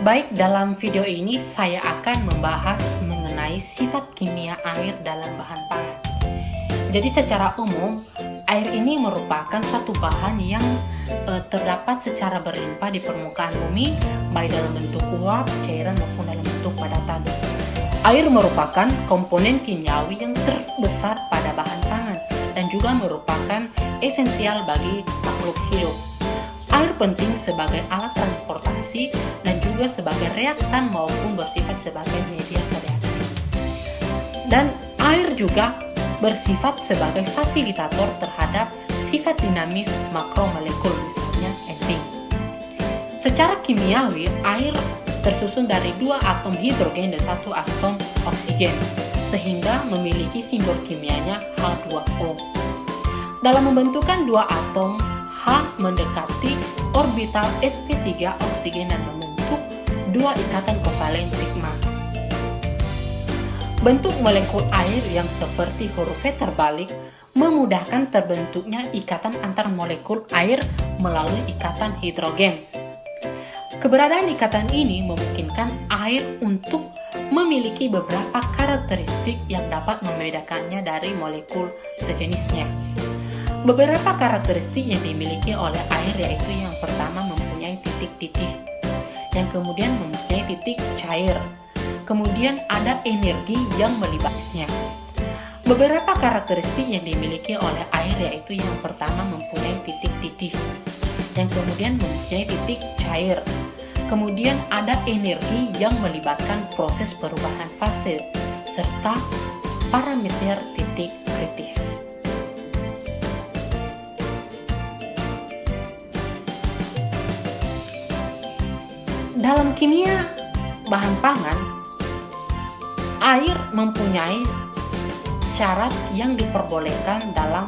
Baik, dalam video ini saya akan membahas mengenai sifat kimia air dalam bahan pangan. Jadi secara umum, air ini merupakan suatu bahan yang terdapat secara berlimpah di permukaan bumi, baik dalam bentuk uap, cairan maupun dalam bentuk padatan. Air merupakan komponen kimiawi yang terbesar pada bahan pangan dan juga merupakan esensial bagi makhluk hidup. Air penting sebagai alat transportasi dan juga sebagai reaktan maupun bersifat sebagai media reaksi. Dan air juga bersifat sebagai fasilitator terhadap sifat dinamis makromolekul, misalnya enzim. Secara kimiawi, air tersusun dari 2 atom hidrogen dan 1 atom oksigen, sehingga memiliki simbol kimianya H2O. Dalam membentukkan 2 atom, H mendekati orbital sp3 oksigen dan membentuk 2 ikatan kovalen sigma. Bentuk molekul air yang seperti huruf V terbalik memudahkan terbentuknya ikatan antar molekul air melalui ikatan hidrogen. Keberadaan ikatan ini memungkinkan air untuk memiliki beberapa karakteristik yang dapat membedakannya dari molekul sejenisnya. Beberapa karakteristik yang dimiliki oleh air yaitu yang pertama mempunyai titik didih, yang kemudian mempunyai titik cair, kemudian ada energi yang melibatnya. Beberapa karakteristik yang dimiliki oleh air yaitu yang pertama mempunyai titik didih, yang kemudian mempunyai titik cair, kemudian ada energi yang melibatkan proses perubahan fase, serta parameter titik kritis. Dalam kimia bahan pangan, air mempunyai syarat yang diperbolehkan dalam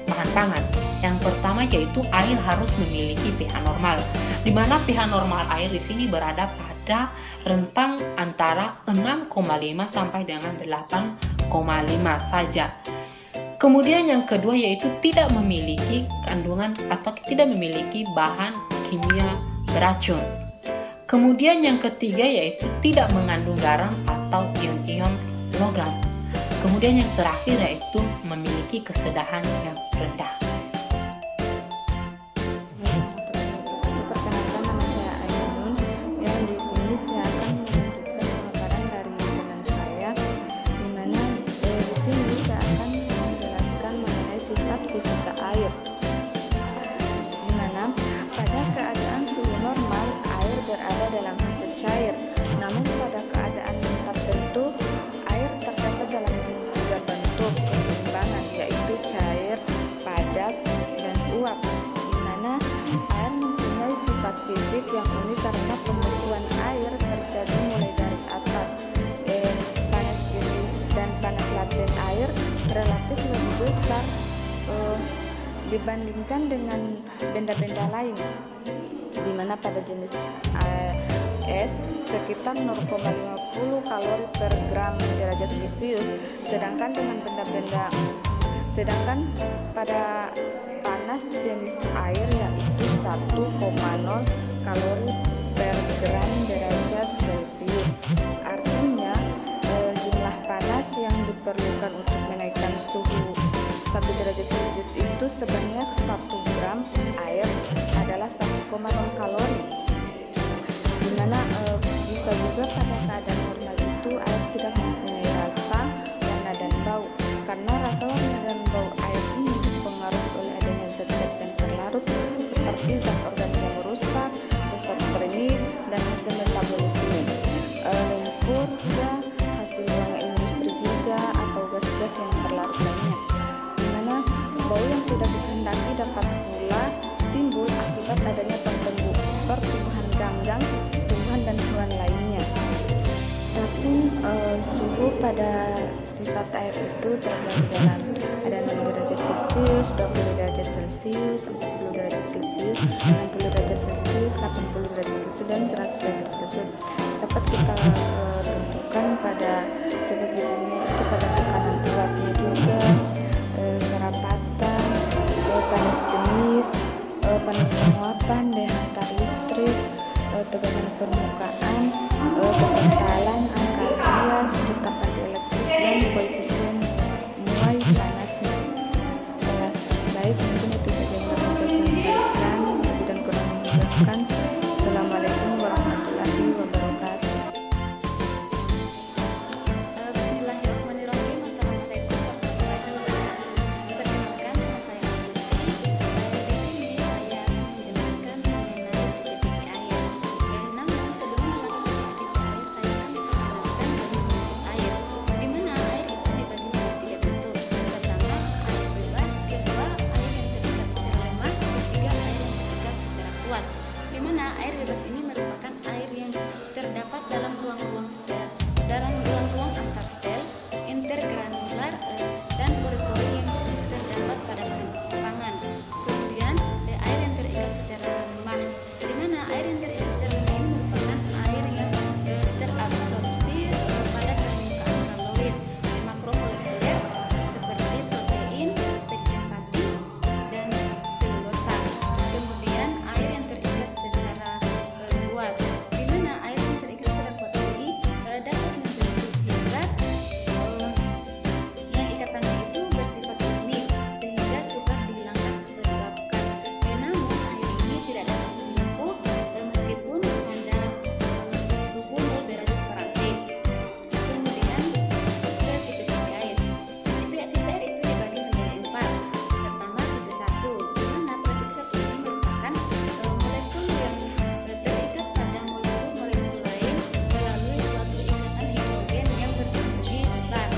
bahan pangan. Yang pertama yaitu air harus memiliki pH normal, di mana pH normal air di sini berada pada rentang antara 6,5 sampai dengan 8,5 saja. Kemudian yang kedua yaitu tidak memiliki kandungan atau tidak memiliki bahan kimia beracun. Kemudian yang ketiga yaitu tidak mengandung garam atau ion-ion logam. Kemudian yang terakhir yaitu memiliki kesedahan yang rendah. Perkenalkan, nama saya Ainun. Yang di sini saya akan menunjukkan pemaparan dari teman saya, di mana di sini saya akan menjelaskan mengenai sifat fisika air. Di mana pada keadaan suhu normal air berada dalam fase cair, namun pada keadaan tertentu air terdapat dalam 3 bentuk keseimbangan, yaitu cair, padat, dan uap, di mana air mempunyai sifat fisik yang unik karena pembekuan air terjadi mulai dari atas. Panas jenis dan panas laten air relatif lebih besar dibandingkan dengan benda-benda lain, di mana pada jenis es sekitar 0,50 kalori per gram derajat Celcius, sedangkan pada panas jenis air yaitu 1,0 kalori per gram derajat Celcius. Artinya jumlah panas yang diperlukan untuk menaikkan suhu 1 derajat Celcius itu sebanyak 1 gram air adalah 1,0 kalori, dimana bisa juga pada keadaan normal itu air tidak mempunyai rasa, warna, dan bau, karena rasa, warna, dan bau air ini dipengaruhi oleh adanya zat-zat yang terlarut seperti zat organik yang merusak, zat premik, dan hasil metabolisme, lumpur, dan hasil buangan industri juga atau gas-gas yang terlarut lainnya, dimana bau yang tidak dikehendaki dapat pula timbul akibat adanya pertumbuhan ganggang, tumbuhan dan hewan lainnya. Tapi suhu pada sifat air itu terbagi dalam ada 6 derajat Celcius, 20 derajat Celcius, 40 derajat Celcius, 60 derajat Celcius, 80 derajat Celcius, dan 100 derajat Celcius. Dapat kita tentukan pada sifat di sini itu pada tekanan uapnya juga, kerapatan, panas jenis, panas penguapan, daya hantar listrik, tegangan permukaan, kekentalan angka bias, ketetapan dielektrik, dan koefisien muai panasnya. Baik, mungkin itu saja yang dapat saya sampaikan. Lebih dan kurang menjelaskan. Assalamualaikum warahmatullahi wabarakatuh. Bismillahirrahmanirrahim. Assalamualaikum warahmatullahi wabarakatuh. Perkenalkan, nama saya Astuti. Di sini saya akan menjelaskan mengenai tipe-tipe air. Namun sebelum melakukan tipe-tipe air, saya akan memperkenalkan bentuk-bentuk air. Di mana air itu dibagi menjadi tiga bentuk. Pertama, air bebas. Kedua, air yang terikat secara lemah. Ketiga, air yang terikat secara kuat. Di mana air bebas ini merupakan air yang terdapat dalam ruang-ruang sel, dalam ruang-ruang antar sel, intergranular, dan pori-pori yang terdapat pada permukaan. Kemudian air yang terikat secara lemah, di mana air yang terikat secara lemah ini merupakan air yang terabsorpsi pada permukaan kaloid makromolekuler seperti protein, pektin, dan selulosa. Kemudian air yang terikat secara kuat, di mana air yang terikat secara kuat ini dapat membentuk hidrat yang ikatannya itu bersifat unik sehingga sukar dihilangkan atau dilapkan. Namun air ini tidak dapat menyembuh meskipun pada suhu 0 derajat Fahrenheit. Kemudian masuk ke tipe-tipe air. Tipe-tipe air itu dibagi menjadi 4. Pertama, tipe 1, di mana pada tipe 1 ini merupakan molekul yang terikat pada molekul-molekul lain melalui suatu ikatan hidrogen yang berteknologi besar.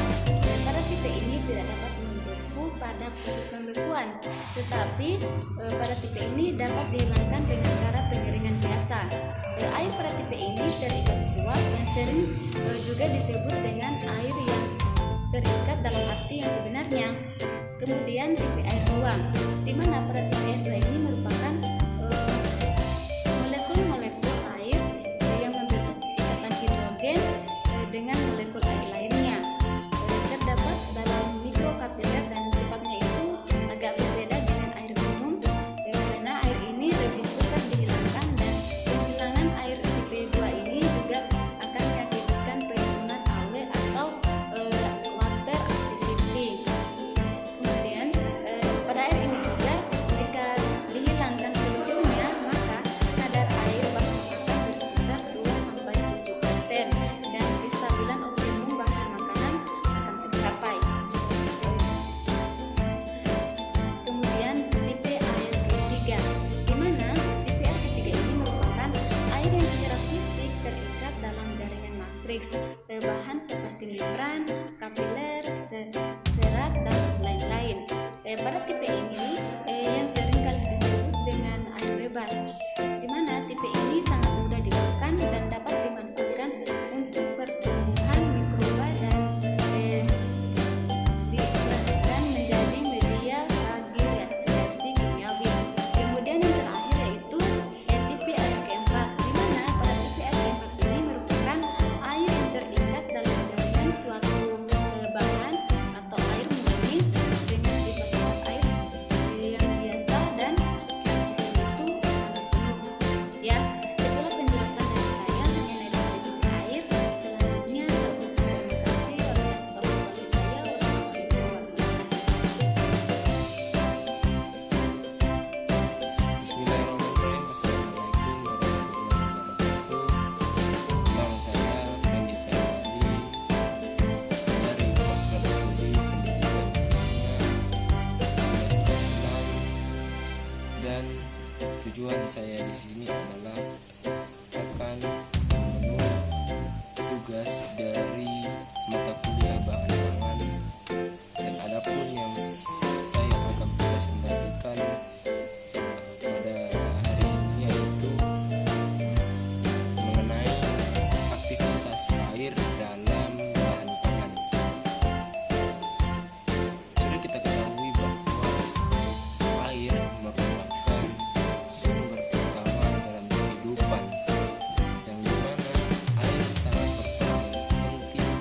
Pada tipe ini tidak dapat membeku pada proses pembekuan, tetapi pada tipe ini dapat dihilangkan dengan cara pengeringan biasa. Air pada tipe ini terikat kuat yang sering juga disebut dengan air yang terikat dalam arti yang sebenarnya. Kemudian tipe air ruang, di mana pada tipe air ruang ini merupakan molekul-molekul air yang membentuk ikatan hidrogen dengan molekul air lainnya. Terdapat dalam mikrokapiler dan sifatnya itu agak berbeda dengan air minum, karena air ini lebih sukar dihilangkan, dan penghilangan air tipe 2 ini juga akan mengakibatkan penurunan AW atau water activity. Kemudian pada air ini juga jika dihilangkan seluruhnya, maka kadar air bahan akan berkisar 2-7%, dan kestabilan optimum bahan makanan akan tercapai. Kemudian tipe air ketiga, di mana tipe air ketiga ini merupakan air yang secara fisik terikat dalam jaringan matriks bahan seperti membran, kapiler, serat, dan lain-lain. Pada tipe ini yang sering kali disebut dengan air bebas, di mana tipe ini sangat mudah dilakukan dan dapat dimanfaatkan untuk pertumbuhan mikroba dan diperhatikan menjadi media bagi reaksi-reaksi kimiawi. Kemudian yang terakhir yaitu tipe air keempat, di mana pada tipe air keempat ini merupakan air yang terikat dalam jaringan suatu bahan atau air murni dengan sifat-sifat air yang biasa dan itu sangat penuh. Ya, itulah penjelasan dari saya mengenai tipe air. Selanjutnya saya ucapkan terima kasih. Wabillahi taufiq wal hidayah. Wassalamualaikum warahmatullahi wabarakatuh. Bismillahirrahmanirrahim. Assalamualaikum warahmatullahi wabarakatuh. Nama saya Fendi Cahyadi dari Fakultas Studi Pendidikan Kimia semester 6, dan tujuan saya di sini adalah akan memenuhi tugas dari mata kuliah bahan pangan, dan adapun yang saya akan presentasikan pada hari ini yaitu mengenai aktivitas air dalam bahan pangan. Sudah kita ketahui bahwa air merupakan sumber utama dalam kehidupan, yang dimana air sangat berperan penting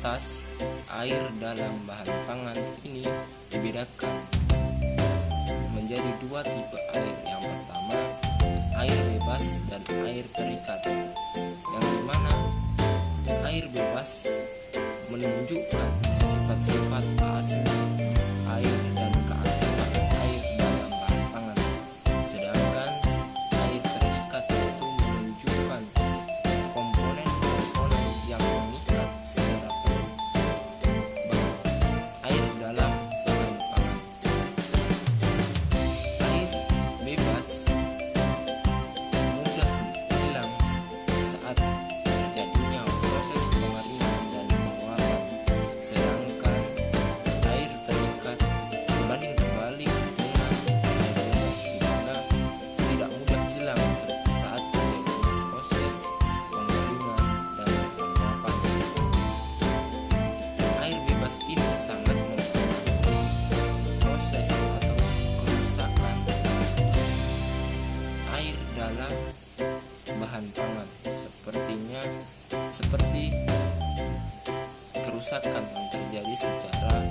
atas, air dalam bahan pangan ini dibedakan menjadi dua tipe air. Yang pertama, air bebas dan air terikat. Yang dimana air bebas menunjukkan sifat-sifat asli air dan keaktifan air dalam bahan pangan. Sedangkan air terikat itu menunjukkan komponen-komponen yang mengikat secara penuh air dalam bahan pangan. Air bebas mudah hilang saat terjadinya proses pengeringan dan penguapan, sedangkan air terikat berbanding terbalik dengan air bebas, di mana tidak mudah hilang saat terjadinya proses pengeringan dan penguapan. Air bebas ini sangat mempengaruhi proses atau kerusakan air dalam bahan pangan, seperti kerusakan yang terjadi secara